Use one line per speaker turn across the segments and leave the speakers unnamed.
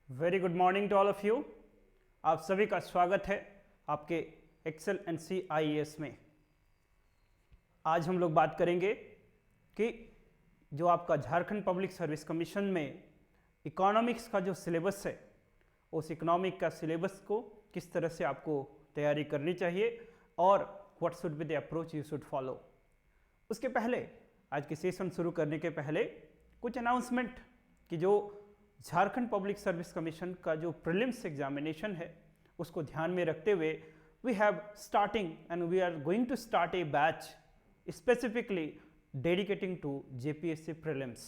Very good morning to all of you. आप सभी का स्वागत है आपके एक्सेल एंड CIES में। आज हम लोग बात करेंगे कि जो आपका झारखंड पब्लिक सर्विस कमीशन में इकोनॉमिक्स का जो सिलेबस है, उस इकोनॉमिक का सिलेबस को किस तरह से आपको तैयारी करनी चाहिए और what should be the approach you should follow. उसके पहले आज के सेशन शुरू करने के पहले कुछ अनाउंसमेंट कि जो झारखंड पब्लिक सर्विस कमीशन का जो प्रीलिम्स एग्जामिनेशन है उसको ध्यान में रखते हुए we have starting and we are going to start a batch specifically dedicating to JPSC prelims.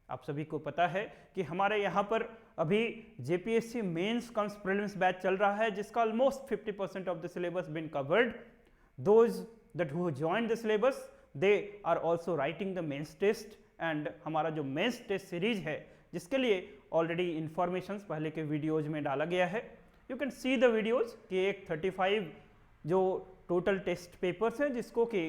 आप सभी को पता है कि हमारे यहाँ पर अभी JPSC mains cum prelims batch चल रहा है जिसका almost 50% of the syllabus been covered. Those that who join the syllabus they are also writing the mains test and हमारा जो मेंस टेस्ट सीरीज है जिसके लिए ऑलरेडी इंफॉर्मेशंस पहले के वीडियोज में डाला गया है। You can see the videos कि एक 35 जो टोटल टेस्ट पेपर्स हैं जिसको कि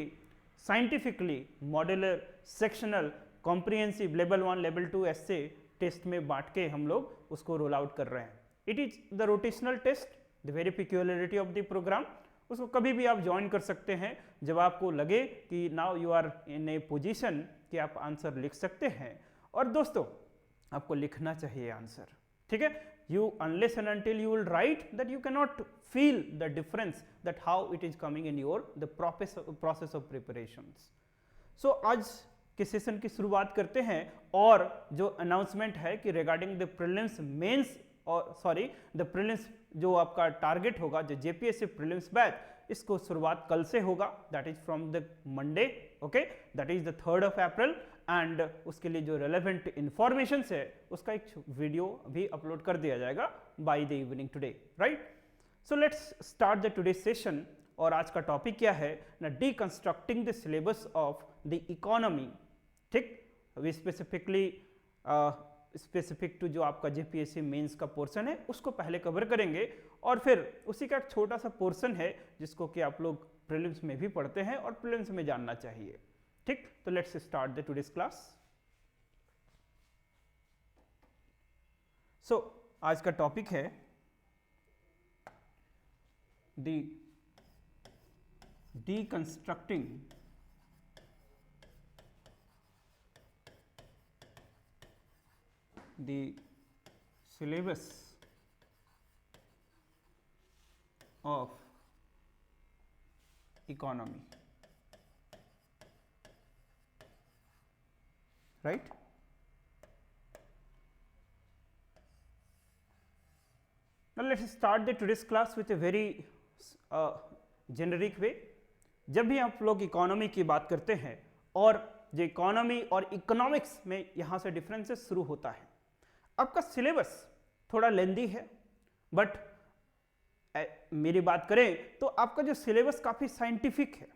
scientifically modular sectional comprehensive level 1 level 2 ऐसे टेस्ट में बांट के हम लोग उसको रोल आउट कर रहे हैं। It is the rotational test, the very peculiarity of the programme. उसको कभी भी आप ज्वाइन कर सकते हैं जब आपको लगे कि now you are in a position कि आप आंसर लिख सकते हैं। और दोस्तों आपको लिखना चाहिए आंसर, ठीक है। You unless and until you will write that you can not feel the difference that how it is coming in your the process of preparations. So आज के सेशन की शुरुआत करते हैं और जो अनाउंसमेंट है कि रिगार्डिंग द प्रीलिम्स मेंस और सॉरी द प्रीलिम्स जो आपका टारगेट होगा जो JPSC प्रीलिम्स बैच, इसको शुरुआत कल से होगा, that is from the Monday, okay, that is the 3rd of April। And उसके लिए जो रेलेवेंट इंफॉर्मेशन है उसका एक वीडियो भी अपलोड कर दिया जाएगा by the evening today, right. So let's start the today session. और आज का टॉपिक क्या है ना, deconstructing the syllabus of the economy, ठीक। वी स्पेसिफिकली स्पेसिफिक टू जो आपका JPSC मेंस का पोर्शन है उसको पहले कवर करेंगे और फिर उसी का एक छोटा सा पोर्शन है जिसको कि आप लोग प्रीलिम्स में भी पढ़ते हैं और प्रीलिम्स में जानना चाहिए, ठीक। तो let's start the today's class. So आज का टॉपिक है deconstructing the syllabus of economy, right। Now let's start the today's class with a very generic way। जब भी आप लोग इकोनॉमी की बात करते हैं और जो इकोनॉमी और इकोनॉमिक्स में यहाँ से डिफरेंसेस शुरू होता है। आपका सिलेबस थोड़ा लेंदी है बट मेरी बात करें तो आपका जो सिलेबस काफ़ी साइंटिफिक है।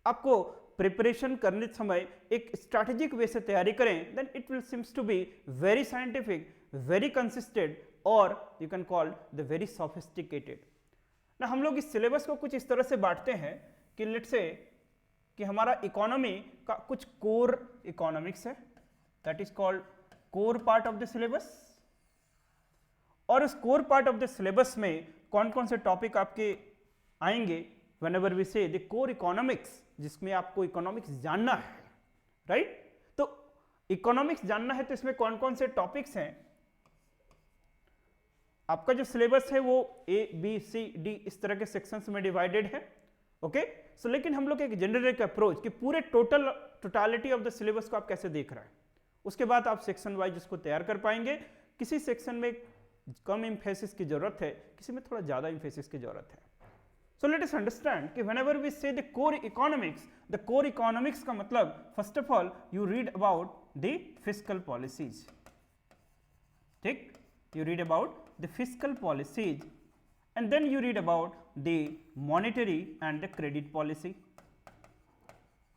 आपको प्रिपरेशन करने समय एक स्ट्रैटेजिक वे से तैयारी करें then it will seems to be very scientific, very consistent और you can call the very sophisticated ना। हम लोग इस सिलेबस को कुछ इस तरह से बांटते हैं कि लेट्स से कि हमारा इकोनॉमी का कुछ कोर इकोनॉमिक्स है, that is called core part of the syllabus. और इस core part of the syllabus में कौन कौन से टॉपिक आपके आएंगे whenever we say the core economics, जिसमें आपको इकोनॉमिक्स जानना है, राइट। तो इकोनॉमिक्स जानना है तो इसमें कौन कौन से टॉपिक्स हैं। आपका जो सिलेबस है वो A, B, C, D इस तरह के सेक्शंस में डिवाइडेड है, ओके। सो लेकिन हम लोग एक जेनरिक अप्रोच कि पूरे टोटलिटी ऑफ द सिलेबस को आप कैसे देख रहे हैं, उसके बाद आप सेक्शन वाइज उसको तैयार कर पाएंगे। किसी सेक्शन में कम एम्फेसिस की जरूरत है, किसी में थोड़ा ज्यादा एम्फेसिस की जरूरत है। सो लेट अस अंडरस्टैंड कि whenever we say the core economics का मतलब first of all you read about the fiscal policies, ठीक। You read about the fiscal policies and then you read about the monetary and the credit policy,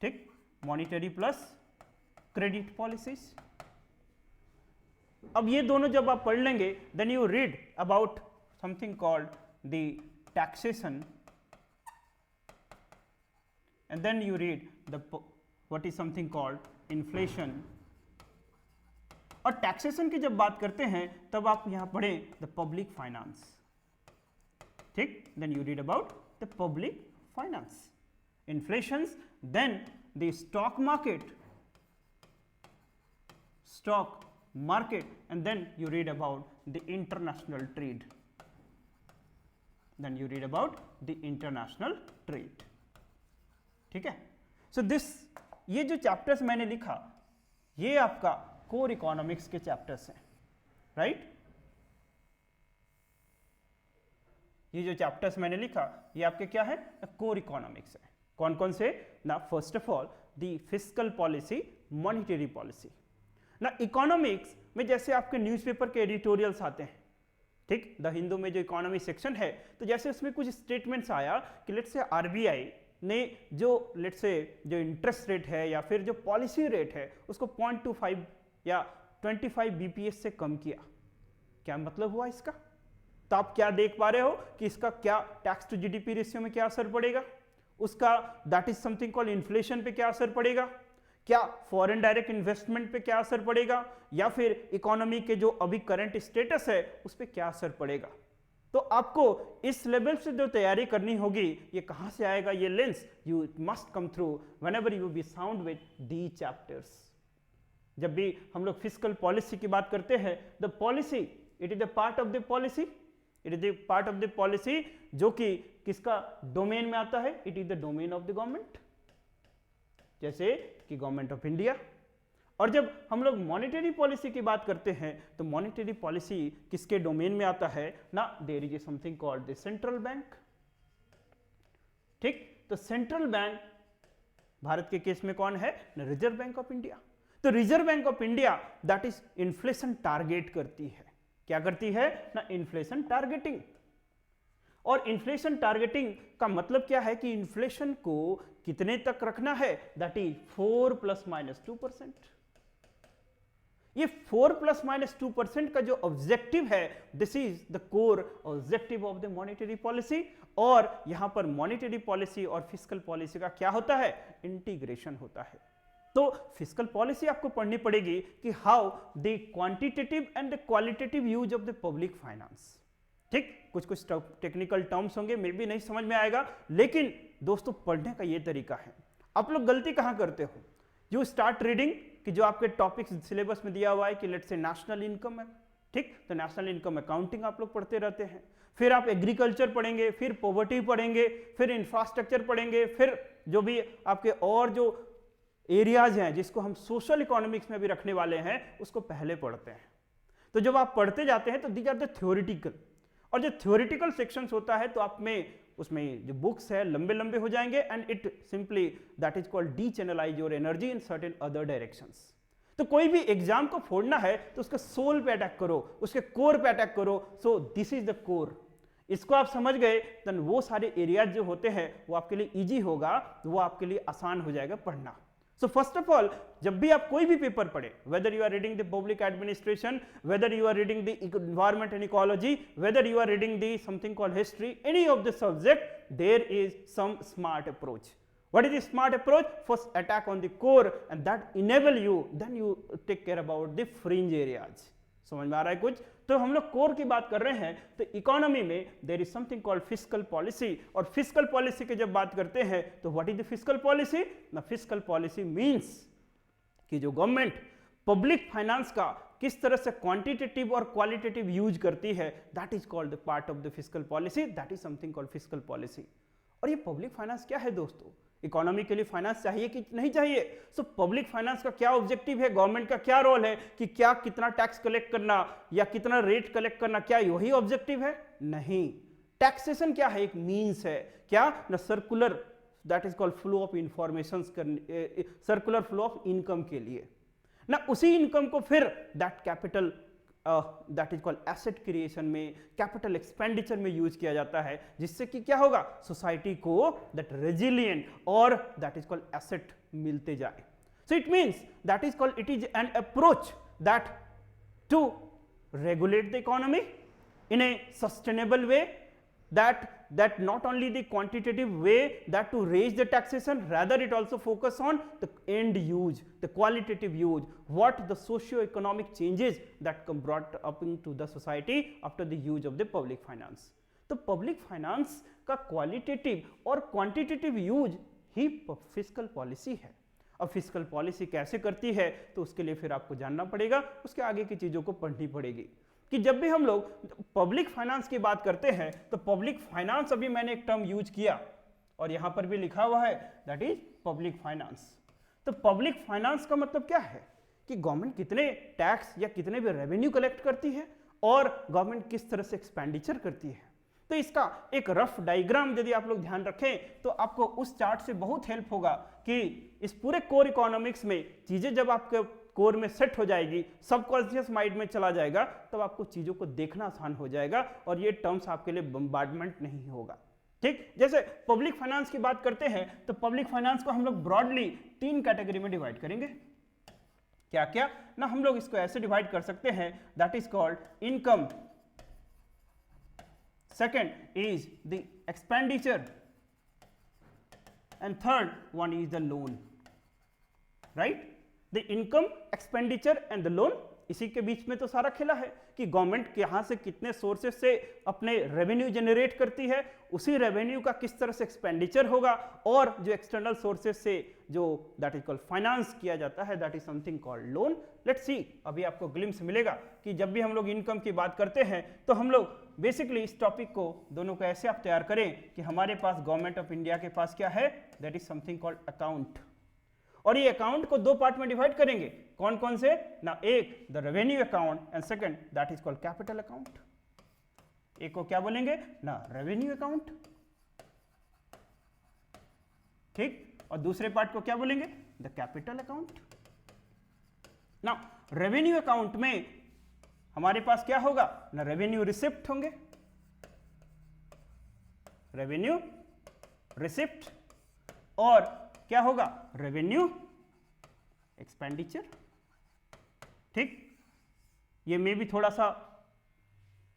ठीक, monetary plus credit policies। अब ये दोनों जब आप पढ़ लेंगे then you read about something called the taxation and then you read the what is something called inflation और taxation की जब बात करते हैं तब आप यहां पढ़ें द पब्लिक फाइनेंस, ठीक, then you read about the public finance, inflations, then the stock market, and then you read about the international trade, ठीक है। सो दिस, ये जो चैप्टर्स मैंने लिखा ये आपका कोर इकोनॉमिक्स के चैप्टर्स हैं, राइट। ये जो चैप्टर्स मैंने लिखा ये आपके क्या है, कोर इकोनॉमिक्स है। कौन कौन से ना, first of all the fiscal policy, monetary policy ना। इकोनॉमिक्स में जैसे आपके न्यूज़पेपर के एडिटोरियल्स आते हैं, ठीक, द हिंदू में जो इकोनॉमी सेक्शन है, तो जैसे उसमें कुछ स्टेटमेंट्स आया कि लेट्स से आरबीआई ने जो लेट्स से जो इंटरेस्ट रेट है या फिर जो पॉलिसी रेट है उसको 0.25 या 25 बीपीएस से कम किया, क्या मतलब हुआ इसका? तो आप क्या देख पा रहे हो कि इसका क्या टैक्स टू जीडीपी रेशियो में क्या असर पड़ेगा, उसका that is something called inflation पे क्या असर पड़ेगा, क्या फॉरेन डायरेक्ट इन्वेस्टमेंट पे क्या असर पड़ेगा, या फिर इकोनॉमी के जो अभी करंट स्टेटस है उस पर क्या असर पड़ेगा। तो आपको इस लेवल से जो तैयारी करनी होगी, ये कहां से आएगा ये lens, you must come through whenever you be sound with the chapters. जब भी हम लोग फिस्कल पॉलिसी की बात करते हैं, the policy it is the part of the policy, it is the part of the policy जो कि किसका डोमेन में आता है, it is the domain of the government, जैसे कि गवर्नमेंट ऑफ इंडिया। और जब हम लोग मॉनेटरी पॉलिसी की बात करते हैं तो मॉनेटरी पॉलिसी किसके डोमेन में आता है ना, there is something called the central bank, ठीक। तो सेंट्रल बैंक भारत के केस में कौन है, रिजर्व बैंक ऑफ इंडिया। तो reserve bank of India that is inflation target करती है, क्या करती है ना, इन्फ्लेशन टारगेटिंग। और इन्फ्लेशन टारगेटिंग का मतलब क्या है कि इन्फ्लेशन को कितने तक रखना है, दैट इज 4 ± 2%। ये 4 ± 2% का जो ऑब्जेक्टिव है, this is the core objective of the monetary policy. और यहां पर मॉनेटरी पॉलिसी और फिस्कल पॉलिसी का क्या होता है, इंटीग्रेशन होता है। तो फिस्कल पॉलिसी आपको पढ़नी पड़ेगी कि how the quantitative and the qualitative use of the public finance, ठीक। कुछ कुछ टेक्निकल टर्म्स होंगे, मे भी नहीं समझ में आएगा, लेकिन दोस्तों पढ़ने का ये तरीका है। आप लोग गलती कहां करते हो, यू स्टार्ट रीडिंग कि जो आपके टॉपिक्स सिलेबस में दिया हुआ है कि लेट्स से नेशनल इनकम है, ठीक, तो नेशनल इनकम अकाउंटिंग आप लोग पढ़ते रहते हैं, फिर आप एग्रीकल्चर पढ़ेंगे, फिर पॉवर्टी पढ़ेंगे, फिर इंफ्रास्ट्रक्चर पढ़ेंगे, फिर जो भी आपके और जो एरियाज हैं जिसको हम सोशल इकोनॉमिक्स में भी रखने वाले हैं उसको पहले पढ़ते हैं। तो जब आप पढ़ते जाते हैं तो दीज आर द थ्योरेटिकल, और जो थ्योरेटिकल सेक्शंस होता है तो आप में उसमें जो बुक्स है लंबे लंबे हो जाएंगे, and it simply that is called dechannelise your energy in certain other directions. तो कोई भी एग्जाम को फोड़ना है तो उसके सोल पे अटैक करो, उसके कोर पे अटैक करो। सो दिस इज द कोर, इसको आप समझ गए देन वो सारे एरियाज जो होते हैं वो आपके लिए इजी होगा, वो आपके लिए आसान हो जाएगा पढ़ना। सो फर्स्ट ऑफ ऑल, जब भी आप कोई भी पेपर पढ़े, whether you are reading the public administration, whether you are reading the environment and ecology, whether you are reading the something called history, any of the subject, there is some smart approach. What is the smart approach? First attack on the core and that enable you, then you take care about the fringe areas. समझ में आ रहा है कुछ? तो हम लोग core की बात कर रहे हैं, तो इकोनॉमी में there is something called fiscal policy, और फिस्कल पॉलिसी की जब बात करते हैं तो what is the fiscal policy ना, फिस्कल पॉलिसी मींस कि जो गवर्नमेंट पब्लिक फाइनेंस का किस तरह से क्वांटिटेटिव और क्वालिटेटिव यूज करती है, that is called the part of the fiscal policy, that is something called fiscal policy. और ये पब्लिक फाइनेंस क्या है दोस्तों? इकोनॉमी के लिए फाइनेंस चाहिए कि नहीं चाहिए? सो पब्लिक फाइनेंस का क्या ऑब्जेक्टिव है, गवर्नमेंट का क्या रोल है कि क्या कितना टैक्स कलेक्ट करना या कितना रेट कलेक्ट करना, क्या यही ऑब्जेक्टिव है? नहीं। टैक्सेशन क्या है? एक मींस है, क्या ना, circular, that is called flow of information, circular flow of income के लिए ना, उसी इनकम को फिर that capital that is called asset creation में, कैपिटल एक्सपेंडिचर में यूज किया जाता है, जिससे कि क्या होगा, सोसाइटी को दैट रेजिलिएंट और दैट इज कॉल्ड एसेट मिलते जाए। So it means that is called, it is an approach that to regulate the economy in a sustainable way that not only the quantitative way that to raise the taxation, rather it also focus on the end use, the qualitative use, what the socio-economic changes that come brought up into the society after the use of the public finance. तो public finance का qualitative और quantitative use ही fiscal policy है। अब fiscal policy कैसे करती है तो उसके लिए फिर आपको जानना पड़ेगा, उसके आगे की चीज़ों को पढ़नी पड़ेगी कि जब भी हम लोग पब्लिक फाइनेंस की बात करते हैं तो पब्लिक फाइनेंस, अभी मैंने एक टर्म यूज किया और यहां पर भी लिखा हुआ है, दैट इज पब्लिक फाइनेंस। तो पब्लिक फाइनेंस का मतलब क्या है कि गवर्नमेंट कितने टैक्स या कितने भी रेवेन्यू कलेक्ट करती है और गवर्नमेंट किस तरह से एक्सपेंडिचर करती है। तो इसका एक रफ डायग्राम यदि आप लोग ध्यान रखें तो आपको उस चार्ट से बहुत हेल्प होगा कि इस पूरे कोर इकोनॉमिक्स में चीजें जब आपके कोर में सेट हो जाएगी, सबकॉन्शियस माइंड में चला जाएगा, तब आपको चीजों को देखना आसान हो जाएगा और ये टर्म्स आपके लिए बम्बार्डमेंट नहीं होगा। ठीक, जैसे पब्लिक फाइनेंस की बात करते हैं तो पब्लिक फाइनेंस को हम लोग ब्रॉडली 3 कैटेगरी में डिवाइड करेंगे। क्या क्या ना, हम लोग इसको ऐसे डिवाइड कर सकते हैं, that is called income, second is the expenditure, and third one is the loan, right? The income, expenditure and the loan, इसी के बीच में तो सारा खेला है कि गवर्नमेंट यहाँ से कितने सोर्सेस से अपने रेवेन्यू जनरेट करती है, उसी रेवेन्यू का किस तरह से एक्सपेंडिचर होगा, और जो एक्सटर्नल सोर्सेस से जो दैट इज कॉल्ड फाइनेंस किया जाता है, that is something called loan. Let's see, अभी आपको ग्लिम्स मिलेगा कि जब भी हम लोग इनकम की बात करते हैं तो हम लोग बेसिकली इस टॉपिक को दोनों को ऐसे आप तैयार करें कि हमारे पास गवर्नमेंट ऑफ इंडिया के पास क्या है, that is something called account, और ये अकाउंट को 2 पार्ट में डिवाइड करेंगे। कौन कौन से ना, एक the revenue account and second that is called capital account. एक को क्या बोलेंगे ना, रेवेन्यू अकाउंट, ठीक, और दूसरे पार्ट को क्या बोलेंगे, द कैपिटल अकाउंट। ना रेवेन्यू अकाउंट में हमारे पास क्या होगा ना, रेवेन्यू रिसिप्ट होंगे, रेवेन्यू रिसिप्ट, और क्या होगा, रेवेन्यू एक्सपेंडिचर। ठीक, ये में भी थोड़ा सा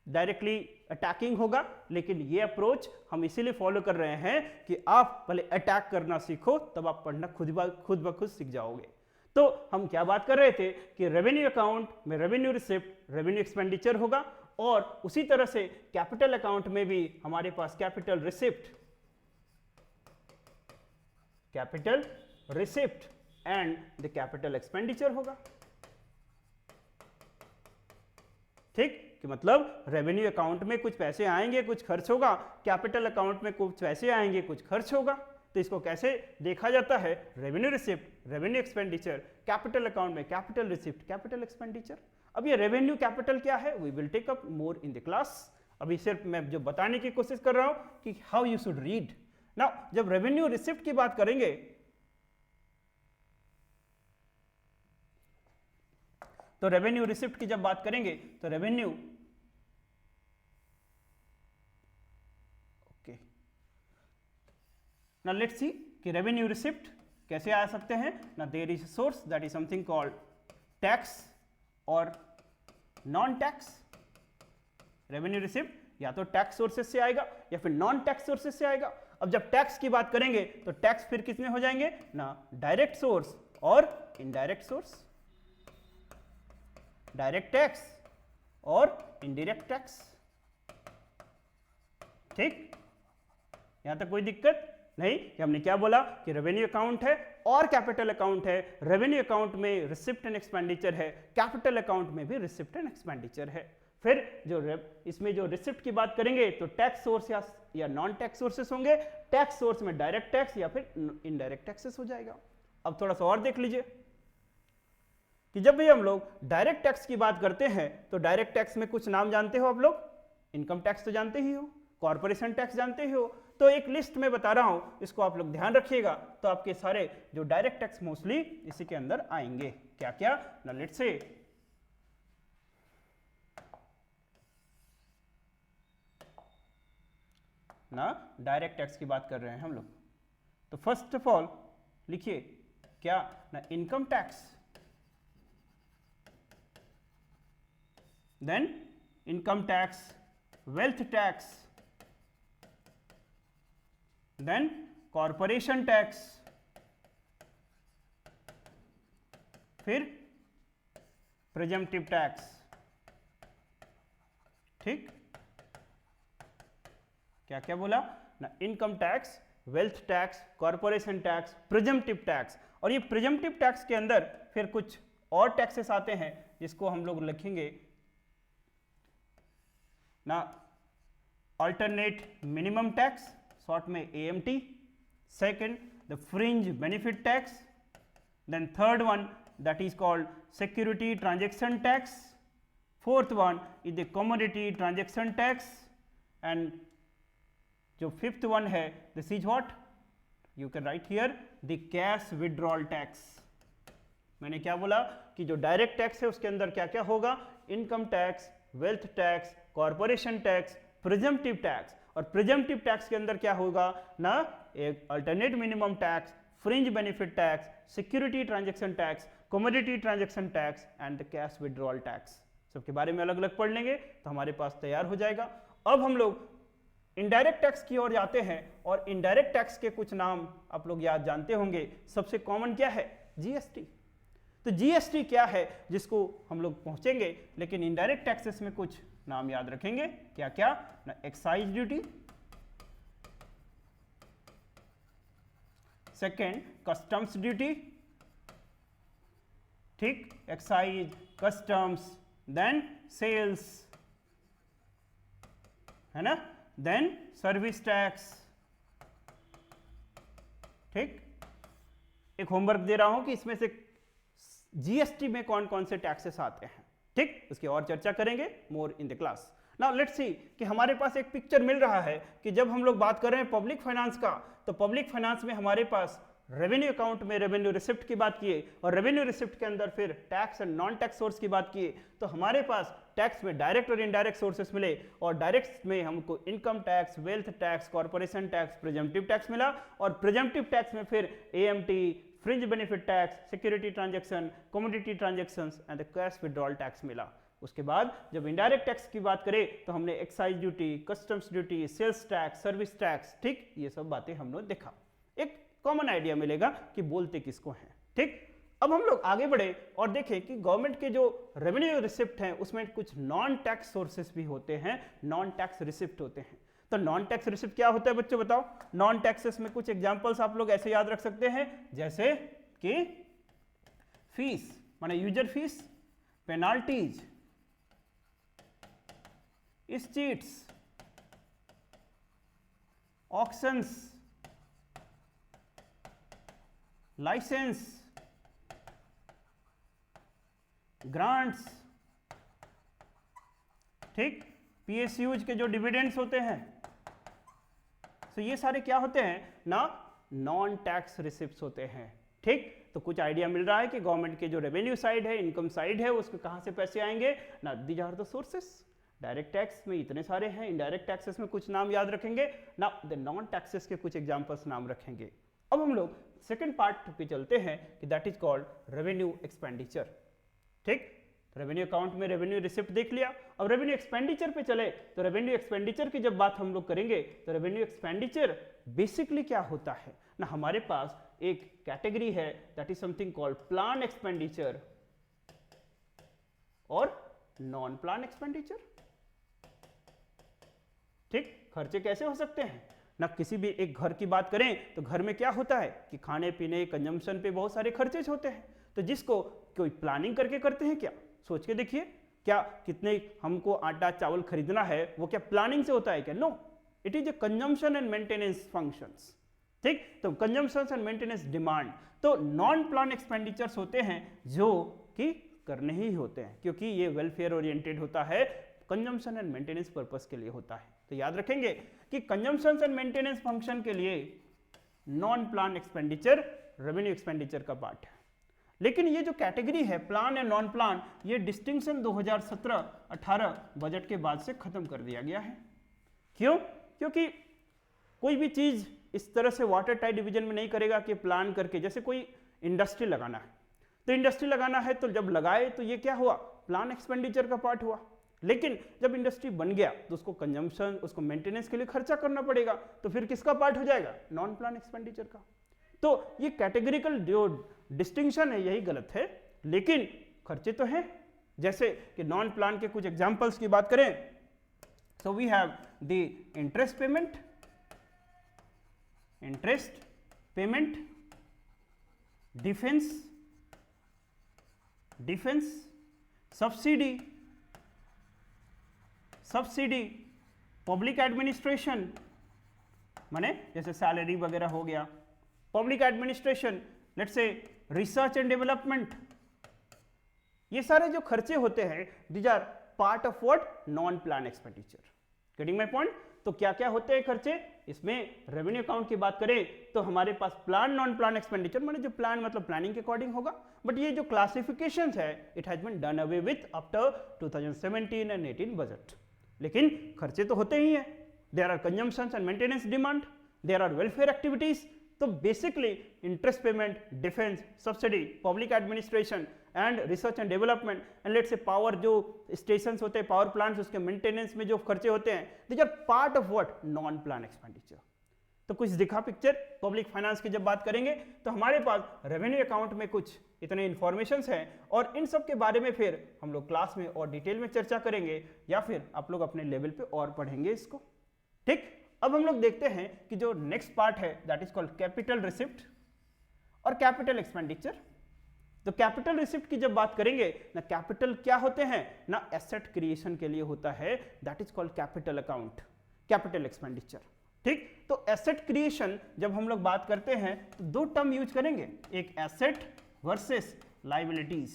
डायरेक्टली अटैकिंग होगा, लेकिन ये अप्रोच हम इसीलिए फॉलो कर रहे हैं कि आप पहले अटैक करना सीखो, तब आप पढ़ना खुद ब खुद सीख जाओगे। तो हम क्या बात कर रहे थे कि रेवेन्यू अकाउंट में रेवेन्यू रिसिप्ट, रेवेन्यू एक्सपेंडिचर होगा, और उसी तरह से कैपिटल अकाउंट में भी हमारे पास capital receipt, capital receipt and the capital expenditure होगा। ठीक, कि मतलब रेवेन्यू अकाउंट में कुछ पैसे आएंगे, कुछ खर्च होगा, कैपिटल अकाउंट में कुछ पैसे आएंगे, कुछ खर्च होगा। तो इसको कैसे देखा जाता है, revenue receipt, revenue expenditure, capital account में कैपिटल रिसिप्ट, कैपिटल एक्सपेंडिचर। अब ये रेवेन्यू कैपिटल क्या है, we will take up more in the class. अभी सिर्फ मैं जो बताने की कोशिश कर रहा हूं कि how you should read. Now जब रेवेन्यू रिसिप्ट की बात करेंगे तो रेवेन्यू रिसिप्ट की जब बात करेंगे तो revenue, okay, now let's see कि रेवेन्यू रिसिप्ट कैसे आ सकते हैं ना, there is source that is something called tax और नॉन टैक्स। रेवेन्यू रिसिप्ट या तो टैक्स सोर्सेस से आएगा या फिर नॉन टैक्स सोर्सेस से आएगा। अब जब टैक्स की बात करेंगे तो टैक्स फिर किसमें हो जाएंगे ना, डायरेक्ट सोर्स और इनडायरेक्ट सोर्स, डायरेक्ट टैक्स और इनडायरेक्ट टैक्स। ठीक, यहां तक कोई दिक्कत नहीं कि हमने क्या बोला कि रेवेन्यू अकाउंट है और कैपिटल अकाउंट है। रेवेन्यू अकाउंट में रिसिप्ट एंड एक्सपेंडिचर है, कैपिटल अकाउंट में भी रिसिप्ट एंड एक्सपेंडिचर है। फिर जो इसमें जो रिसिप्ट की बात करेंगे तो टैक्स सोर्स या नॉन टैक्स सोर्सेस होंगे। टैक्स सोर्स में डायरेक्ट टैक्स या फिर इनडायरेक्ट टैक्सेस हो जाएगा। अब थोड़ा सा और देख लीजिए कि जब भी हम लोग डायरेक्ट टैक्स की बात करते हैं तो डायरेक्ट टैक्स में कुछ नाम जानते हो आप लोग, इनकम टैक्स तो जानते ही हो, कॉर्पोरेशन टैक्स जानते ही हो। तो एक लिस्ट में बता रहा हूं, इसको आप लोग ध्यान रखिएगा। तो आपके सारे जो डायरेक्ट टैक्स मोस्टली इसी के अंदर आएंगे। क्या क्या ना, लेट्स से ना डायरेक्ट टैक्स की बात कर रहे हैं हम लोग। तो फर्स्ट ऑफ ऑल लिखिए क्या ना, income tax, then income tax, wealth tax, then corporation tax, फिर प्रिजम्पटिव टैक्स। ठीक, क्या क्या बोला ना, income tax, wealth tax, corporation tax, presumptive tax. और ये प्रिजम्पटिव टैक्स के अंदर फिर कुछ और टैक्सेस आते हैं जिसको हम लोग लिखेंगे ना, अल्टरनेट मिनिमम टैक्स, शॉर्ट में AMT। Second, the fringe benefit tax. Then third one that is called security transaction tax. Fourth one is the commodity transaction tax, and जो fifth one है this is what you can write here, the cash withdrawal tax. मैंने क्या बोला कि जो direct tax है उसके अंदर क्या क्या होगा, income tax, wealth tax, corporation tax, presumptive tax. और प्रिजम्पटिव टैक्स के अंदर क्या होगा ना, एक alternate minimum tax, fringe benefit tax, security transaction tax, commodity transaction tax and the cash withdrawal tax. सबके बारे में अलग अलग पढ़ लेंगे तो हमारे पास तैयार हो जाएगा। अब हम लोग इनडायरेक्ट टैक्स की ओर जाते हैं, और इनडायरेक्ट टैक्स के कुछ नाम आप लोग याद जानते होंगे। सबसे कॉमन क्या है, GST। तो GST क्या है जिसको हम लोग पहुंचेंगे, लेकिन इनडायरेक्ट टैक्सेस में कुछ नाम याद रखेंगे। क्या क्या ना, excise duty, second customs duty, ठीक, एक्साइज, कस्टम्स, देन सेल्स, है ना, देन सर्विस टैक्स। ठीक, एक होमवर्क दे रहा हूं कि इसमें से GST में कौन कौन से टैक्सेस आते हैं। ठीक, उसकी और चर्चा करेंगे more in the class. Now let's see कि हमारे पास एक पिक्चर मिल रहा है कि जब हम लोग बात कर रहे हैं पब्लिक फाइनेंस का, तो पब्लिक फाइनेंस में हमारे पास रेवेन्यू अकाउंट में रेवेन्यू रिसिप्ट की बात किए, और रेवेन्यू रिसिप्ट के अंदर फिर tax and non tax source की बात किए। तो हमारे पास टैक्स में डायरेक्ट और इनडायरेक्ट सोर्सेस मिले, और डायरेक्ट में हमको income tax, wealth tax, corporation tax, presumptive tax मिला। और प्रिजम्पटिव टैक्स में फिर AMT, fringe benefit tax, security transaction, commodity transactions and the cash withdrawal tax मिला। उसके बाद जब इनडायरेक्ट टैक्स की बात करें तो हमने excise duty, customs duty, sales tax, service tax, ठीक, ये सब बातें हमने देखा। एक कॉमन आइडिया मिलेगा कि बोलते किसको हैं। ठीक, अब हम लोग आगे बढ़े और देखें कि गवर्नमेंट के जो रेवेन्यू रिसिप्ट हैं उसमें कुछ नॉन टैक्स सोर्सेस भी होते हैं, नॉन टैक्स रिसिप्ट होते हैं। तो नॉन टैक्स रिसिप्ट क्या होता है बच्चों, बताओ। नॉन टैक्सेस में कुछ एग्जांपल्स आप लोग ऐसे याद रख सकते हैं, जैसे कि फीस माने user fees, penalties, escheats, auctions, licence, grants, ठीक, PSUs के जो डिविडेंड्स होते हैं। तो ये सारे क्या होते हैं ना, नॉन टैक्स रिसिप्ट्स होते हैं। ठीक, तो कुछ आइडिया मिल रहा है कि गवर्नमेंट के जो रेवेन्यू साइड है, इनकम साइड है, उसको कहां से पैसे आएंगे ना, these are the sources. Direct tax में इतने सारे हैं, इनडायरेक्ट टैक्सेस में कुछ नाम याद रखेंगे ना, द नॉन टैक्सेस के कुछ एग्जांपल्स नाम रखेंगे। अब हम लोग सेकंड पार्ट पे चलते हैं कि that is called revenue expenditure. ठीक, रेवेन्यू अकाउंट में रेवेन्यू रिसिप्ट देख लिया। अब रेवेन्यू एक्सपेंडिचर पे चले तो रेवेन्यू एक्सपेंडिचर की जब बात हम लोग करेंगे तो रेवेन्यू एक्सपेंडिचर बेसिकली क्या होता है ना, हमारे पास एक कैटेगरी है that is something called plan expenditure और नॉन प्लान एक्सपेंडिचर। ठीक, खर्चे कैसे हो सकते हैं ना, किसी भी एक घर की बात करें तो घर में क्या होता है कि खाने पीने, कंजम्पशन पे बहुत सारे खर्चे होते हैं। तो जिसको कोई प्लानिंग करके करते हैं क्या, सोच के देखिए, क्या कितने हमको आटा चावल खरीदना है वो क्या प्लानिंग से होता है क्या, no, it is a consumption and maintenance functions. ठीक, तो कंजम्पशन एंड मेंटेनेंस डिमांड। तो नॉन प्लान एक्सपेंडिचर्स होते हैं जो कि करने ही होते हैं, क्योंकि ये वेलफेयर ओरिएंटेड होता है, कंजम्पशन एंड मेंटेनेंस पर्पस के लिए होता है। तो याद रखेंगे कि कंजम्पशन एंड मेंटेनेंस फंक्शन के लिए non plan expenditure revenue expenditure का पार्ट है। लेकिन ये जो कैटेगरी है प्लान या नॉन प्लान, ये डिस्टिंक्शन 2017-18 बजट के बाद से खत्म कर दिया गया है। क्यों? क्योंकि कोई भी चीज इस तरह से वाटर टाइट डिवीजन में नहीं करेगा कि प्लान करके, जैसे कोई इंडस्ट्री लगाना है तो इंडस्ट्री लगाना है तो जब लगाए तो ये क्या हुआ, प्लान एक्सपेंडिचर का पार्ट हुआ। लेकिन जब इंडस्ट्री बन गया तो उसको कंजम्पशन, उसको मेंटेनेंस के लिए खर्चा करना पड़ेगा, तो फिर किसका पार्ट हो जाएगा? नॉन प्लान एक्सपेंडिचर का। तो ये कैटेगरिकल जो डिस्टिंक्शन है यही गलत है, लेकिन खर्चे तो हैं। जैसे कि नॉन प्लान के कुछ एग्जांपल्स की बात करें, so we have the interest payment, defence subsidy, public administration, माने जैसे सैलरी वगैरह हो गया, public administration, let's say research and development, ये सारे जो खर्चे होते हैं these are part of what? Non plan expenditure. Getting my point? तो क्या क्या होते हैं खर्चे? इसमें रेवेन्यू अकाउंट की बात करें तो हमारे पास प्लान, नॉन प्लान एक्सपेंडिचर, माने जो प्लान मतलब प्लानिंग के अकॉर्डिंग होगा, बट ये जो क्लासिफिकेशंस है it has been done away with after 2017 and 18 budget. लेकिन खर्चे तो होते ही हैं। There are consumptions and maintenance demand, there are welfare activities. तो basically interest payment, defence subsidy, public administration and research and development and let's say power जो stations होते हैं, पावर प्लांट्स, उसके मेंटेनेंस में जो खर्चे होते हैं, these are part of what? Non plan expenditure. तो कुछ दिखा पिक्चर। पब्लिक फाइनेंस की जब बात करेंगे तो हमारे पास रेवेन्यू अकाउंट में कुछ इतने इंफॉर्मेशंस हैं, और इन सब के बारे में फिर हम लोग क्लास में और डिटेल में चर्चा करेंगे, या फिर आप लोग अपने लेवल पे और पढ़ेंगे इसको। ठीक, अब हम लोग देखते हैं कि जो नेक्स्ट पार्ट है that is called capital receipt और कैपिटल एक्सपेंडिचर। तो कैपिटल रिसिप्ट की जब बात करेंगे ना, कैपिटल क्या होते हैं ना, एसेट क्रिएशन के लिए होता है, that is called capital account, capital expenditure. ठीक, तो एसेट क्रिएशन जब हम लोग बात करते हैं तो दो टर्म यूज करेंगे, एक एसेट वर्सेस लायबिलिटीज।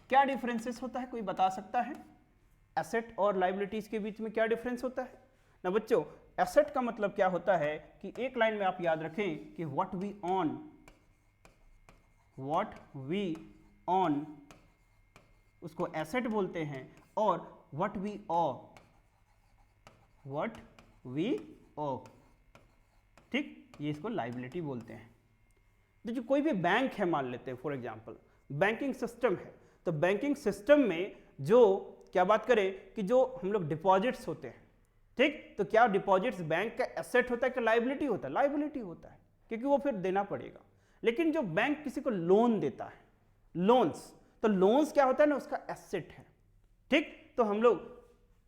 क्या डिफरेंसेस होता है, कोई बता सकता है? एसेट और लायबिलिटीज के बीच में क्या डिफरेंस होता है ना बच्चों? एसेट का मतलब क्या होता है कि एक लाइन में आप याद रखें कि व्हाट वी ऑन उसको एसेट बोलते हैं, और व्हाट वी ओ, ठीक, ये इसको लायबिलिटी बोलते हैं। तो जो कोई भी बैंक है मान लेते हैं, फॉर एग्जांपल बैंकिंग सिस्टम है, तो बैंकिंग सिस्टम में जो क्या बात करें कि जो हम लोग डिपॉजिट्स होते हैं, ठीक, तो क्या डिपॉजिट्स बैंक का एसेट होता है कि लायबिलिटी होता है? लायबिलिटी होता है, क्योंकि वो फिर देना पड़ेगा। लेकिन जो बैंक किसी को लोन देता है, लोन्स, तो लोन्स क्या होता है ना, उसका एसेट है। ठीक, तो हम लोग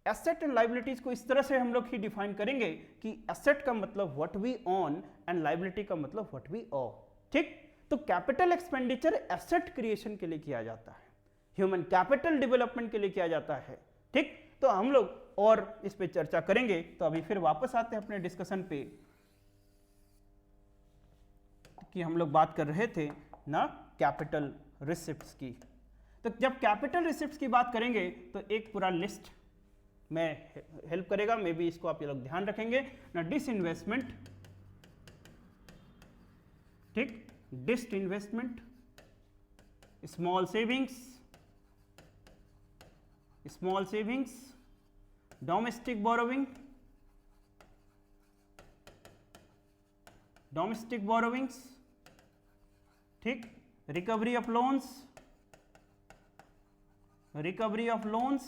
एसेट एंड लायबिलिटीज को इस तरह से हम लोग ही डिफाइन करेंगे कि एसेट का मतलब what we own and liability का मतलब व्हाट वी ओ। ठीक, तो कैपिटल एक्सपेंडिचर एसेट क्रिएशन के लिए किया जाता है, ह्यूमन कैपिटल डेवलपमेंट के लिए किया जाता है। ठीक, तो हम लोग और इस पे चर्चा करेंगे। तो अभी फिर वापस आते हैं अपने डिस्कशन पे कि हम लोग बात कर रहे थे ना कैपिटल रिसिप्ट्स की। तो जब कैपिटल रिसिप्ट्स की बात करेंगे तो एक पूरा लिस्ट में हेल्प करेगा, मे बी इसको आप ये लोग ध्यान रखेंगे ना। डिसइन्वेस्टमेंट, ठीक, disinvestment, small savings, domestic borrowings, ठीक, recovery of loans,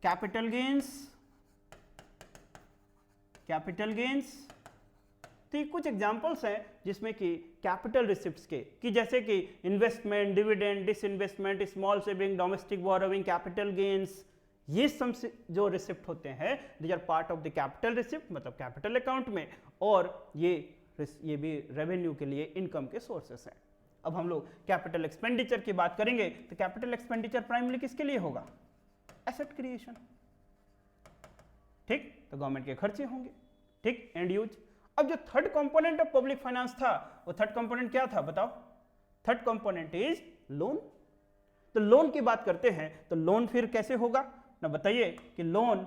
capital gains. तो ये कुछ एग्जांपल्स हैं जिसमें कि कैपिटल रिसिप्ट्स के, कि जैसे कि investment, dividend, disinvestment, small saving, domestic borrowing, capital gains, ये सब जो रिसिप्ट होते हैं these are part of the capital receipt, मतलब कैपिटल अकाउंट में, और ये भी रेवेन्यू के लिए इनकम के सोर्सेस हैं। अब हम लोग कैपिटल एक्सपेंडिचर की बात करेंगे तो कैपिटल एक्सपेंडिचर प्राइमरी किसके लिए होगा? Asset creation. ठीक, तो गवर्नमेंट के खर्चे होंगे, ठीक, एंड यूज। अब जो third component of public finance था, वो थर्ड कंपोनेंट क्या था बताओ? Third component is loan. तो लोन की बात करते हैं तो लोन फिर कैसे होगा ना, बताइए कि लोन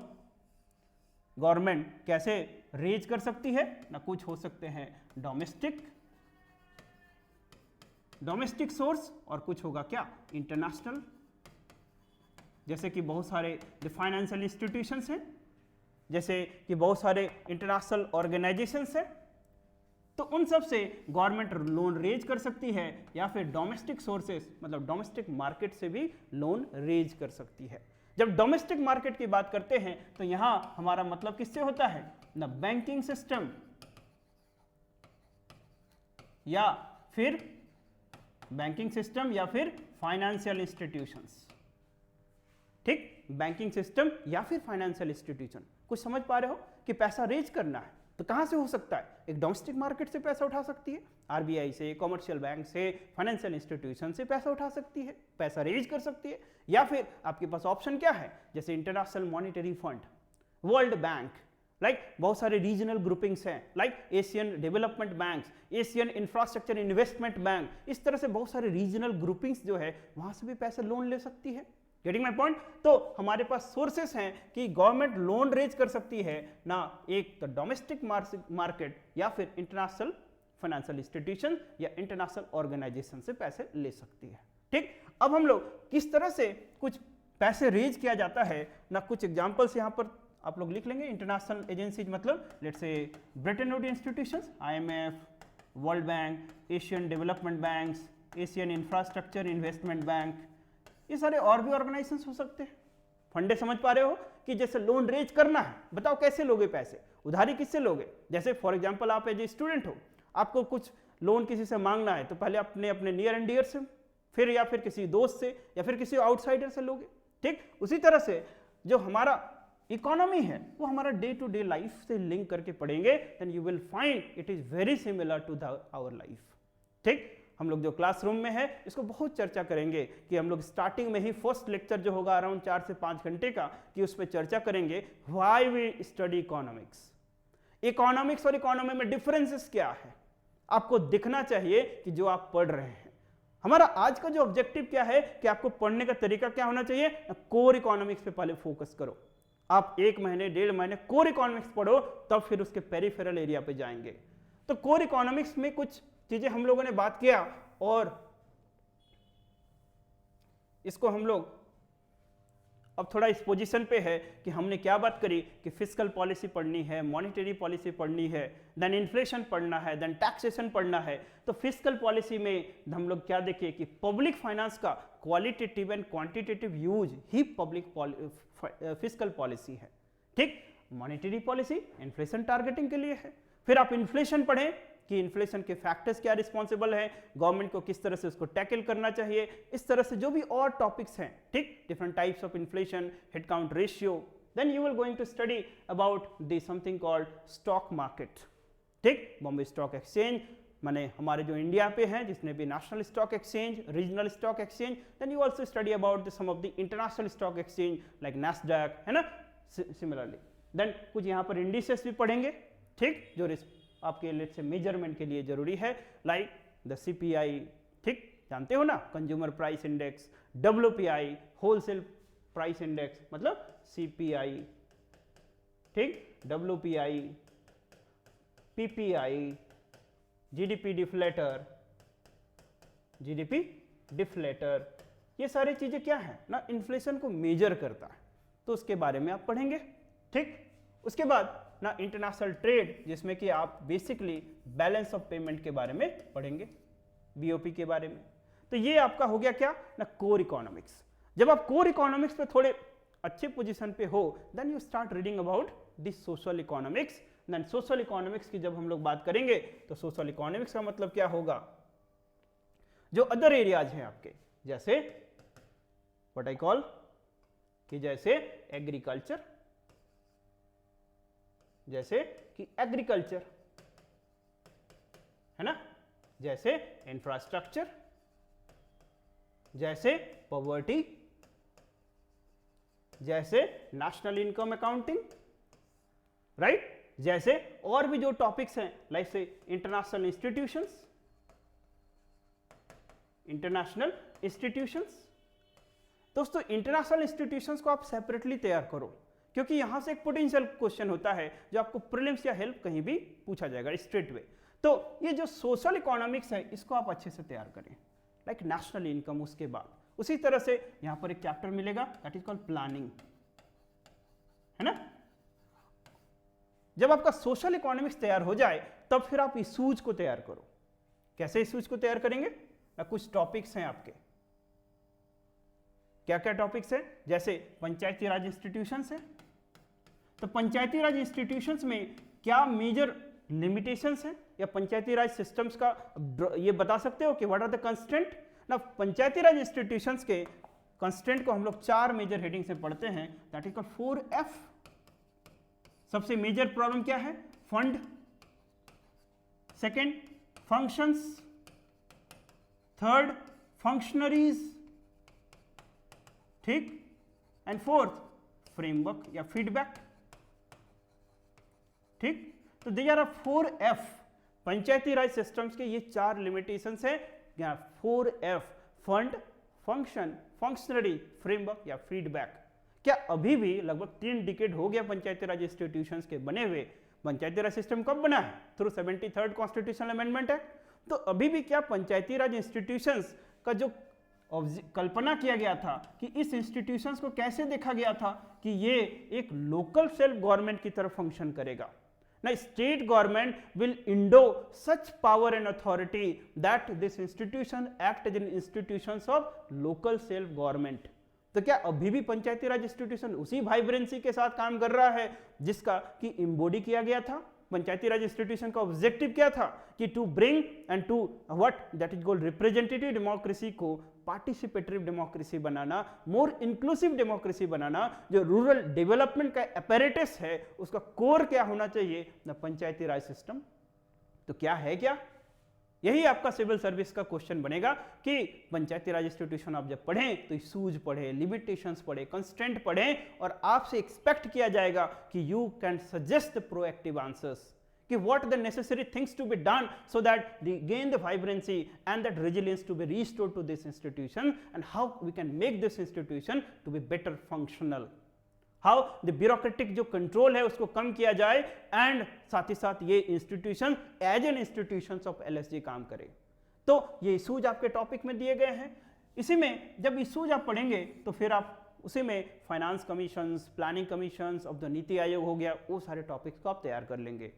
गवर्नमेंट कैसे रेज कर सकती है ना? कुछ हो सकते हैं डोमेस्टिक सोर्स, और कुछ होगा क्या? इंटरनेशनल, जैसे कि बहुत सारे फाइनेंशियल इंस्टीट्यूशंस हैं, जैसे कि बहुत सारे इंटरनेशनल ऑर्गेनाइजेशंस हैं, तो उन सब से गवर्नमेंट लोन रेज कर सकती है, या फिर डोमेस्टिक सोर्सेस मतलब डोमेस्टिक मार्केट से भी लोन रेज कर सकती है। जब डोमेस्टिक मार्केट की बात करते हैं तो यहां हमारा मतलब किससे होता है ना, बैंकिंग सिस्टम या फिर फाइनेंशियल इंस्टीट्यूशंस। ठीक, बैंकिंग सिस्टम या फिर फाइनेंशियल इंस्टीट्यूशन। कुछ समझ पा रहे हो कि पैसा रेज करना है तो कहां से हो सकता है, एक डोमेस्टिक मार्केट से पैसा उठा सकती है, आरबीआई से, कमर्शियल बैंक से, फाइनेंशियल इंस्टीट्यूशन से पैसा उठा सकती है, पैसा रेज कर सकती है। या फिर आपके पास ऑप्शन क्या है, जैसे international monetary fund, world bank, बहुत सारे रीजनल ग्रुपिंग्स हैं, Asian development bank, Asian infrastructure investment bank, इस तरह से बहुत सारे रीजनल ग्रुपिंग्स जो है वहां से भी पैसे लोन ले सकती है। Getting my point. तो हमारे पास सोर्सेस हैं कि गवर्नमेंट लोन रेज कर सकती है ना, एक तो डोमेस्टिक मार्केट या फिर इंटरनेशनल फाइनेंशियल इंस्टीट्यूशन या इंटरनेशनल ऑर्गेनाइजेशन से पैसे ले सकती है। ठीक, अब हम लोग किस तरह से कुछ पैसे रेज किया जाता है ना, कुछ एग्जांपल्स यहां पर आप लोग लिख लेंगे। इंटरनेशनल एजेंसीज मतलब let's say Britain would institutions, IMF, world bank, Asian development banks, Asian infrastructure investment bank, ये सारे और भी ऑर्गेनाइजेशंस हो सकते हैं। फंडे समझ पा रहे हो कि जैसे लोन रेज करना है, बताओ कैसे लोगे पैसे, उधारी किससे लोगे। जैसे फॉर एग्जांपल आप एज ए स्टूडेंट हो, आपको कुछ लोन किसी से मांगना है तो पहले अपने नियर एंड डियर से, फिर या फिर किसी दोस्त से या फिर किसी आउटसाइडर से लोगे। ठीक, उसी तरह से जो हमारा इकोनॉमी है वो हमारा डे टू डे लाइफ से लिंक करके पढ़ेंगे, then you will find it is very similar to our life. ठीक, हम लोग जो क्लासरूम में है इसको बहुत चर्चा करेंगे कि हम लोग स्टार्टिंग में ही फर्स्ट लेक्चर जो होगा अराउंड 4 से 5 घंटे का, कि उस पर चर्चा करेंगे why we study economics, economics और इकोनॉमी में डिफरेंसेस क्या है, आपको दिखना चाहिए कि जो आप पढ़ रहे हैं। हमारा आज का जो ऑब्जेक्टिव क्या है कि आपको पढ़ने का तरीका क्या होना चाहिए, कोर इकोनॉमिक्स पे पहले फोकस करो। आप 1 महीने 1.5 महीने कोर इकोनॉमिक्स पढ़ो, तब फिर उसके पेरिफेरल एरिया पे जाएंगे। तो कोर इकोनॉमिक्स में कुछ चीजें हम लोगों ने बात किया, और इसको हम लोग अब थोड़ा इस पोजीशन पे है कि हमने क्या बात करी कि फिस्कल पॉलिसी पढ़नी है, मॉनेटरी पॉलिसी पढ़नी है, देन इन्फ्लेशन पढ़ना है, देन टैक्सेशन पढ़ना है। तो फिस्कल पॉलिसी में हम लोग क्या देखे कि पब्लिक फाइनेंस का qualitative and quantitative use he public fiscal policy है। ठीक, मॉनेटरी पॉलिसी इन्फ्लेशन टारगेटिंग के लिए है। फिर आप इन्फ्लेशन पढ़ें कि इन्फ्लेशन के फैक्टर्स क्या रिस्पॉन्सिबल है, गवर्नमेंट को किस तरह से उसको टैकल करना चाहिए, इस तरह से जो भी और टॉपिक्स हैं। ठीक, different types of inflation, head count ratio, then you will going to study about the something called stock market. ठीक, बॉम्बे स्टॉक एक्सचेंज माने हमारे जो इंडिया पे हैं, जिसने भी national stock exchange, regional stock exchange, then you also study about some of the international stock exchange like Nasdaq, है ना, सिमिलरली। देन कुछ यहाँ पर इंडिसेस भी पढ़ेंगे। ठीक, जो आपके लिए से मेजरमेंट के लिए जरूरी है, लाइक द CPI, ठीक, जानते हो ना, consumer price index, WPI, wholesale price index, मतलब CPI, ठीक, WPI, PPI, GDP डिफ्लेटर, ये सारी चीजें क्या है ना, इन्फ्लेशन को मेजर करता है, तो उसके बारे में आप पढ़ेंगे। ठीक, उसके बाद ना इंटरनेशनल ट्रेड, जिसमें कि आप बेसिकली बैलेंस ऑफ पेमेंट के बारे में पढ़ेंगे, BOP के बारे में। तो ये आपका हो गया क्या ना, कोर इकोनॉमिक्स। जब आप कोर इकोनॉमिक्स पे थोड़े अच्छे पोजीशन पे हो, then you start reading about the social economics. देन सोशल इकोनॉमिक्स की जब हम लोग बात करेंगे तो सोशल इकोनॉमिक्स का मतलब क्या होगा, जो अदर एरियाज हैं आपके, जैसे व्हाट आई कॉल कि जैसे एग्रीकल्चर, जैसे कि एग्रीकल्चर, है ना, जैसे इंफ्रास्ट्रक्चर, जैसे पॉवर्टी, जैसे नेशनल इनकम अकाउंटिंग, राइट, जैसे और भी जो टॉपिक्स हैं लाइक से इंटरनेशनल इंस्टीट्यूशंस। दोस्तों इंटरनेशनल इंस्टीट्यूशंस को आप सेपरेटली तैयार करो, क्योंकि यहां से एक पोटेंशियल क्वेश्चन होता है जो आपको प्रीलिम्स या हेल्प कहीं भी पूछा जाएगा स्ट्रेट वे। तो ये जो सोशल इकोनॉमिक्स है इसको आप अच्छे से तैयार करें, लाइक नेशनल इनकम। उसके बाद उसी तरह से यहां पर एक चैप्टर मिलेगा दैट इज कॉल्ड प्लानिंग, है ना। जब आपका सोशल इकोनॉमिक्स तैयार हो जाए तब फिर आप इशूज को तैयार करो। कैसे इशूज को तैयार करेंगे? कुछ टॉपिक्स हैं आपके। क्या क्या टॉपिक्स हैं? जैसे पंचायती राज इंस्टीट्यूशंस है, तो पंचायती राज इंस्टीट्यूशंस में क्या मेजर लिमिटेशंस हैं, या पंचायती राज सिस्टम्स का ये बता सकते हो कि व्हाट आर द कंस्ट्रेंट ना। पंचायती राज इंस्टीट्यूशंस के कंस्ट्रेंट को हम लोग 4 मेजर हेडिंग से पढ़ते हैं, दैट इज कॉल्ड 4F। सबसे मेजर प्रॉब्लम क्या है? Fund, second functions, third functionaries, ठीक, एंड फोर्थ फ्रेमवर्क या फीडबैक, ठीक। तो they are 4F। Panchayati Raj systems के ये 4 लिमिटेशंस है, 4F, fund, function, functionary, framework या फीडबैक। क्या अभी भी लगभग 3 डिकेड हो गया पंचायती राज इंस्टीट्यूशंस के बने हुए? पंचायती राज सिस्टम कब बना है? Through 73rd constitutional amendment act. तो अभी भी क्या पंचायती राज इंस्टीट्यूशंस का जो कल्पना किया गया था कि इस इंस्टीट्यूशंस को कैसे देखा गया था कि ये एक लोकल सेल्फ गवर्नमेंट की तरफ फंक्शन करेगा ना, state government will endow such power and authority that this institution act as an institutions of local self government. तो क्या अभी भी पंचायती राज इंस्टीट्यूशन उसी वाइब्रेंसी के साथ काम कर रहा है जिसका कि इम्बॉडी किया गया था? पंचायती राज इंस्टीट्यूशन का ऑब्जेक्टिव क्या था कि to bring and to what that is called representative democracy को पार्टिसिपेटरी डेमोक्रेसी बनाना, मोर इंक्लूसिव डेमोक्रेसी बनाना। जो रूरल डेवलपमेंट का अपैरेटस है उसका कोर क्या होना चाहिए? ना पंचायती राज सिस्टम। तो क्या है, क्या यही आपका सिविल सर्विस का क्वेश्चन बनेगा कि पंचायती राज इंस्टीट्यूशन आप जब पढ़ें तो इशूज पढ़े, लिमिटेशंस पढ़े, कंस्ट्रेंट पढ़ें, और आपसे एक्सपेक्ट किया जाएगा कि you can suggest proactive answers कि what the necessary things to be done so that they gain the vibrancy and that resilience to be restored to this institution, and how we can make this institution to be better functional, how the bureaucratic जो control है उसको कम किया जाए, and साथ ही साथ ये institution as an institution of LSG काम करे। तो ये इशूज आपके टॉपिक में दिए गए हैं। इसी में जब इशूज आप पढ़ेंगे तो फिर आप उसी में finance commissions, planning commissions of the NITI Aayog हो गया, वो सारे टॉपिक्स को आप तैयार कर लेंगे।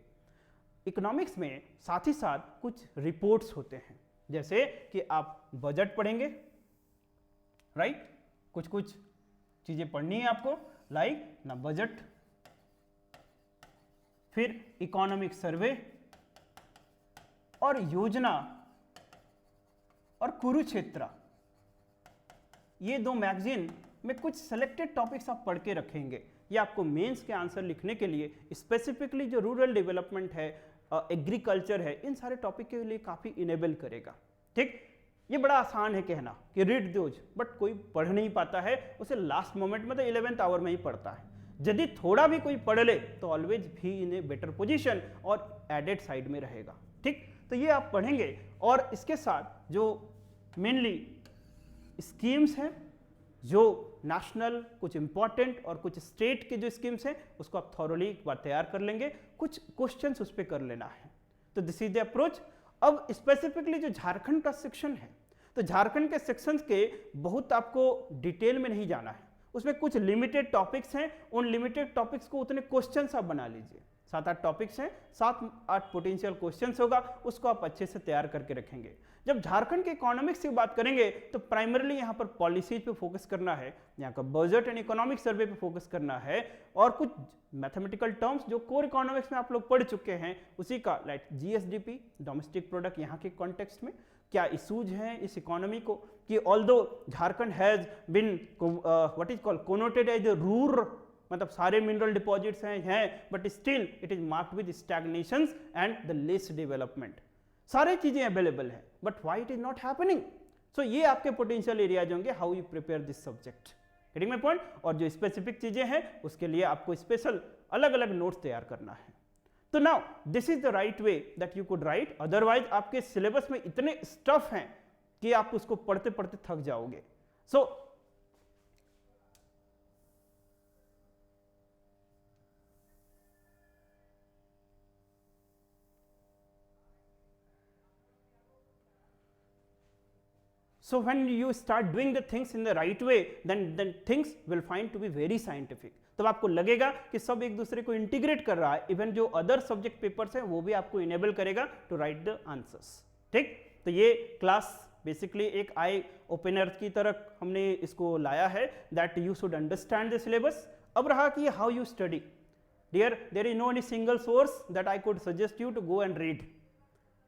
इकोनॉमिक्स में साथ ही साथ कुछ रिपोर्ट्स होते हैं, जैसे कि आप बजट पढ़ेंगे, राइट, कुछ चीजें पढ़नी है आपको, लाइक ना बजट, फिर इकोनॉमिक सर्वे और योजना और कुरुक्षेत्र। ये 2 मैगजीन में कुछ सेलेक्टेड टॉपिक्स आप पढ़ के रखेंगे। ये आपको मेंस के आंसर लिखने के लिए स्पेसिफिकली जो रूरल डेवलपमेंट है, एग्रीकल्चर है, इन सारे टॉपिक के लिए काफ़ी इनेबल करेगा, ठीक। ये बड़ा आसान है कहना कि रीड दोज, बट कोई पढ़ नहीं पाता है, उसे लास्ट मोमेंट में तो 11th आवर में ही पढ़ता है। यदि थोड़ा भी कोई पढ़ ले तो ऑलवेज भी इन ए बेटर पोजीशन और एडेड साइड में रहेगा, ठीक। तो ये आप पढ़ेंगे, और इसके साथ जो मेनली स्कीम्स हैं, जो नेशनल, कुछ इंपॉर्टेंट और कुछ स्टेट के जो स्कीम्स हैं, उसको आप थॉरोली एक बार तैयार कर लेंगे, कुछ क्वेश्चंस उस पर कर लेना है। तो दिस इज द अप्रोच। अब स्पेसिफिकली जो झारखंड का सेक्शन है, तो झारखंड के सेक्शंस के बहुत आपको डिटेल में नहीं जाना है, उसमें कुछ लिमिटेड टॉपिक्स हैं, उन लिमिटेड टॉपिक्स को उतने क्वेश्चंस आप बना लीजिए। 7-8 टॉपिक्स हैं, 7-8 पोटेंशियल क्वेश्चंस होगा, उसको आप अच्छे से तैयार करके रखेंगे। जब झारखंड के इकोनॉमिक्स की बात करेंगे तो प्राइमरली यहाँ पर पॉलिसीज पे फोकस करना है, यहाँ का बजट एंड इकोनॉमिक सर्वे पे फोकस करना है, और कुछ मैथमेटिकल टर्म्स जो कोर इकोनॉमिक्स में आप लोग पढ़ चुके हैं उसी का, लाइक GSDP, डोमेस्टिक प्रोडक्ट, यहाँ के कॉन्टेक्स्ट में क्या इशूज हैं इस इकोनॉमी को, कि although Jharkhand has been what is called connoted as a rural, मतलब सारे मिनरल डिपॉजिट्स हैं, but still it is marked with stagnations and the less development. सारे चीजें अवेलेबल हैं, but why it is not happening? So ये आपके potential areas होंगे, how you prepare this subject, getting my point. और जो specific चीजें हैं उसके लिए आपको स्पेशल अलग अलग नोट्स तैयार करना है। तो now this is the right way that you could right, otherwise आपके सिलेबस में इतने स्टफ हैं कि आप उसको पढ़ते पढ़ते थक जाओगे। सो when you start doing the things in the right way, then things will find to be very scientific. तब आपको लगेगा कि सब एक दूसरे को इंटीग्रेट कर रहा है, इवन जो अदर सब्जेक्ट पेपर्स हैं वो भी आपको इनेबल करेगा टू राइट द आंसर्स। ठीक, तो ये क्लास बेसिकली एक आई ओपनर की तरह हमने इसको लाया है, that you should understand the syllabus. अब रहा कि how you study. Dear, there is no any single source that I could suggest you to go and read.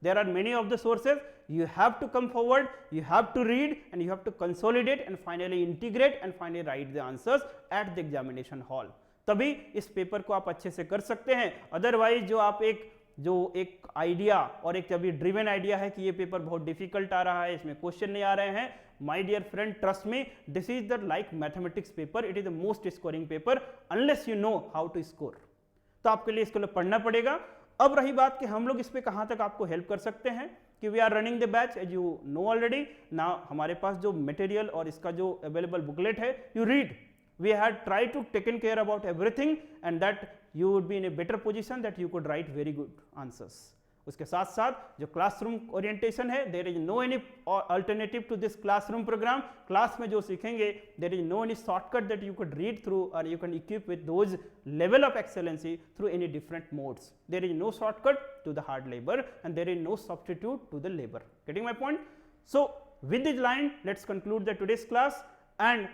There are many of the sources. You have to come forward, you have to read, and you have to consolidate and finally integrate and finally write the answers at the examination hall. तभी इस paper को आप अच्छे से कर सकते हैं। Otherwise जो एक आइडिया और एक अभी ड्रिवन आइडिया है कि ये पेपर बहुत डिफिकल्ट आ रहा है, इसमें क्वेश्चन नहीं आ रहे हैं, my dear friend, trust me, this is the like mathematics paper, it is the most scoring paper unless you know how to score. तो आपके लिए इसको पढ़ना पड़ेगा। अब रही बात कि हम लोग इस पे कहाँ तक आपको हेल्प कर सकते हैं, कि we are running the batch as you know already ना। हमारे पास जो मटेरियल और इसका जो अवेलेबल बुकलेट है, you read, we had try to taken care about everything and that you would be in a better position that you could write very good answers. उसके साथ साथ जो क्लासरूम ओरिएंटेशन है, there is no any alternative to this classroom programme. Class में जो सीखेंगे, there is no any shortcut that you could read through और you can equip with those level of excellency through any different modes. There is no shortcut to the hard labour and there is no substitute to the labour. Getting my point? So with this line let's conclude the today's class. And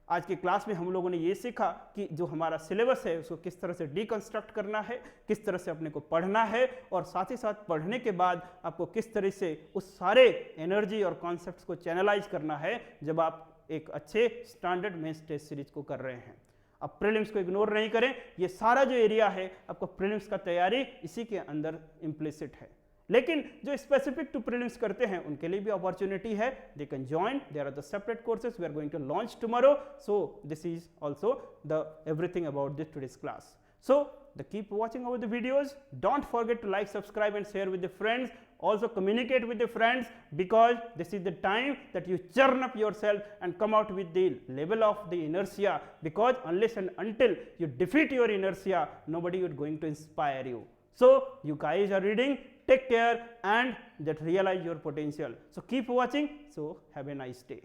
आज की class में हम लोगों ने ये सीखा कि जो हमारा सिलेबस है उसको किस तरह से डिकंस्ट्रक्ट करना है, किस तरह से अपने को पढ़ना है, और साथ ही साथ पढ़ने के बाद आपको किस तरह से उस सारे एनर्जी और कॉन्सेप्ट्स को चैनलाइज करना है जब आप एक अच्छे स्टैंडर्ड मेंस टेस्ट सीरीज को कर रहे हैं। अब प्रीलिम्स को इग्नोर नहीं करें, ये सारा जो एरिया है आपको प्रीलिम्स का तैयारी इसी के अंदर इम्प्लिसिट है। लेकिन जो स्पेसिफिक टू प्रीलिम्स करते हैं उनके लिए भी अपॉर्चुनिटी है, they can join, there are the separate courses we are going to launch tomorrow. So this is also the everything about this today's class. So keep watching over the videos. Don't forget to like, subscribe and share with the friends. Also communicate with the friends, because this is the time that you churn up yourself and come out with the level of the inertia, because unless and until you defeat your inertia, nobody is going to inspire you. So you guys are reading, take care and that realize your potential. So keep watching. So have a nice day.